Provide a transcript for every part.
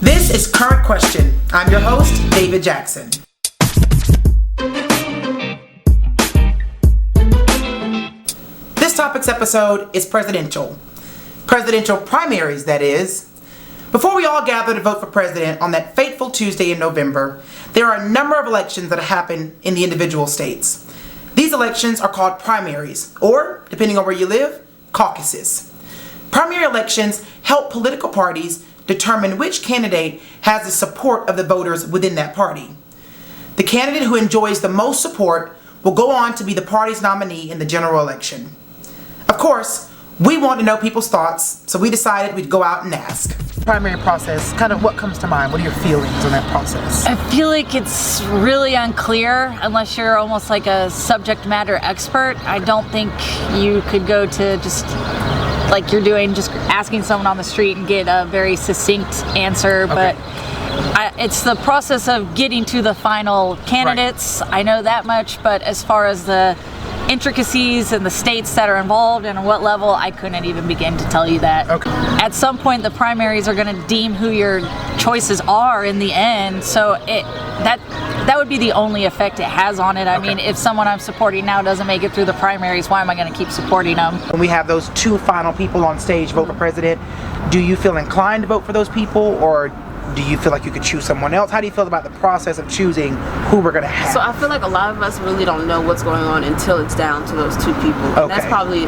This is Current Question. I'm your host, David Jackson. This topic's episode is presidential primaries, that is. Before we all gather to vote for president on that fateful Tuesday in November, there are a number of elections that happen in the individual states. These elections are called primaries, or, depending on where you live, caucuses. Primary elections help political parties determine which candidate has the support of the voters within that party. The candidate who enjoys the most support will go on to be the party's nominee in the general election. Of course, we want to know people's thoughts, so we decided we'd go out and ask. Primary process, kind of what comes to mind? What are your feelings on that process? I feel like it's really unclear unless you're almost like a subject matter expert. I don't think you could go to just like you're doing, just asking someone on the street and get a very succinct answer, but it's the process of getting to the final candidates. Right. I know that much, but as far as the intricacies and the states that are involved and what level, I couldn't even begin to tell you that. Okay. At some point, the primaries are going to deem who your choices are in the end, so that would be the only effect it has on it. I mean, if someone I'm supporting now doesn't make it through the primaries, why am I going to keep supporting them? When we have those two final people on stage vote for president, do you feel inclined to vote for those people, or do you feel like you could choose someone else? How do you feel about the process of choosing who we're going to have? So I feel like a lot of us really don't know what's going on until it's down to those two people. And that's probably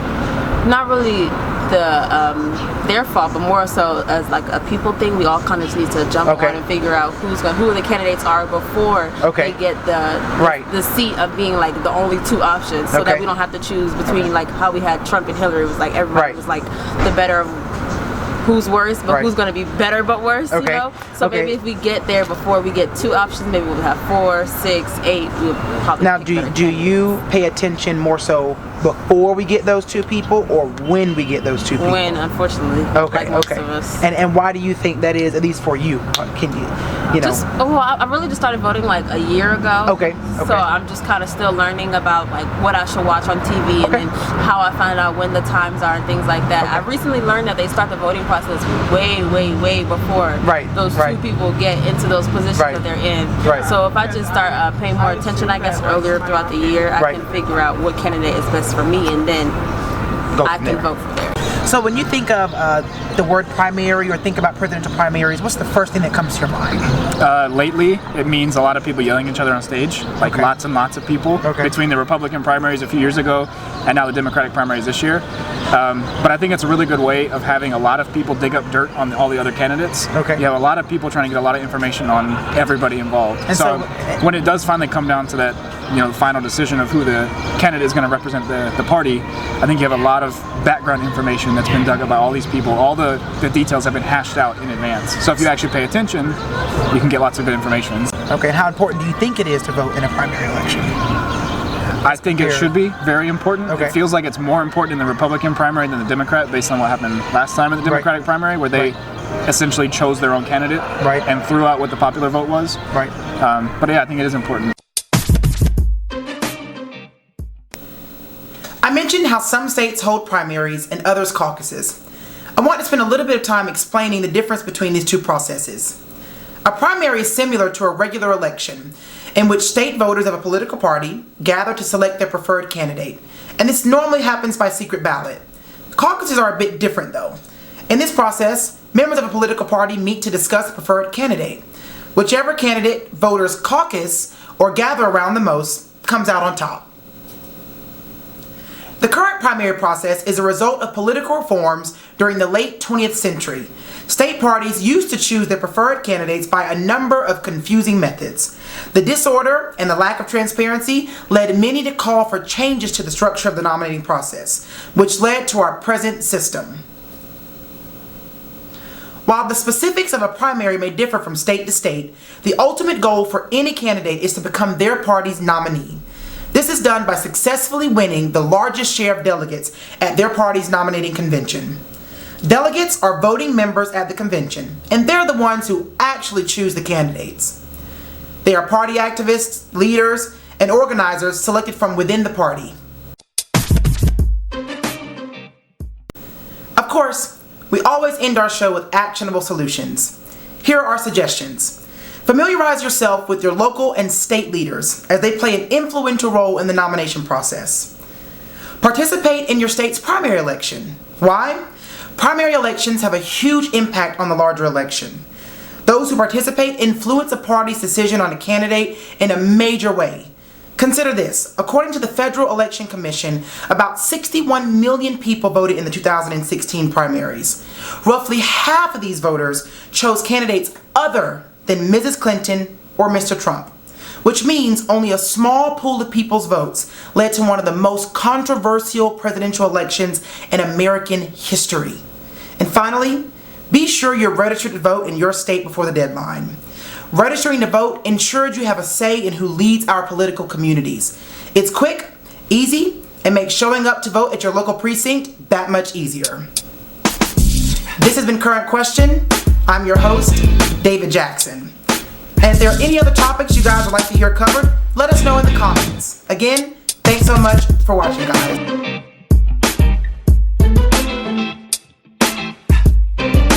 not really their fault, but more so as like a people thing. We all kind of just need to jump on and figure out who the candidates are before they get the seat of being like the only two options, so that we don't have to choose between like how we had Trump and Hillary. It was like everybody was like the better who's worse, but who's going to be better but worse, you know? So maybe if we get there before we get two options, maybe we'll have 4, 6, 8, we'll probably Now, do you pay attention more so before we get those two people, or when we get those two people? When, unfortunately. Like most of us. And why do you think that is, at least for you? Can you know? I really just started voting like a year ago. So I'm just kind of still learning about like what I should watch on TV and then how I find out when the times are and things like that. I recently learned that they start the voting process way before those two people get into those positions that they're in. So if I just start paying more attention, I guess, earlier throughout the year, I can figure out what candidate is best for me, and then I can vote from there. So when you think of the word primary or think about presidential primaries, what's the first thing that comes to your mind? Lately, it means a lot of people yelling at each other on stage, like lots and lots of people, between the Republican primaries a few years ago and now the Democratic primaries this year. But I think it's a really good way of having a lot of people dig up dirt on all the other candidates. You have a lot of people trying to get a lot of information on everybody involved. And so when it does finally come down to that, the final decision of who the candidate is going to represent the party, I think you have a lot of background information that's been dug up by all these people. All the details have been hashed out in advance. So if you actually pay attention, you can get lots of good information. And how important do you think it is to vote in a primary election? I think it should be very important. It feels like it's more important in the Republican primary than the Democrat, based on what happened last time in the Democratic primary, where they essentially chose their own candidate and threw out what the popular vote was. But yeah, I think it is important. I mentioned how some states hold primaries and others caucuses. I want to spend a little bit of time explaining the difference between these two processes. A primary is similar to a regular election, in which state voters of a political party gather to select their preferred candidate, and this normally happens by secret ballot. Caucuses are a bit different though. In this process, members of a political party meet to discuss the preferred candidate. Whichever candidate voters caucus or gather around the most comes out on top. The current primary process is a result of political reforms during the late 20th century. State parties used to choose their preferred candidates by a number of confusing methods. The disorder and the lack of transparency led many to call for changes to the structure of the nominating process, which led to our present system. While the specifics of a primary may differ from state to state, the ultimate goal for any candidate is to become their party's nominee. This is done by successfully winning the largest share of delegates at their party's nominating convention. Delegates are voting members at the convention, and they're the ones who actually choose the candidates. They are party activists, leaders, and organizers selected from within the party. Of course, we always end our show with actionable solutions. Here are our suggestions. Familiarize yourself with your local and state leaders as they play an influential role in the nomination process. Participate in your state's primary election. Why? Primary elections have a huge impact on the larger election. Those who participate influence a party's decision on a candidate in a major way. Consider this. According to the Federal Election Commission, about 61 million people voted in the 2016 primaries. Roughly half of these voters chose candidates other than Mrs. Clinton or Mr. Trump, which means only a small pool of people's votes led to one of the most controversial presidential elections in American history. And finally, be sure you're registered to vote in your state before the deadline. Registering to vote ensures you have a say in who leads our political communities. It's quick, easy, and makes showing up to vote at your local precinct that much easier. This has been Current Question. I'm your host, David Jackson. And if there are any other topics you guys would like to hear covered, let us know in the comments. Again, thanks so much for watching, guys.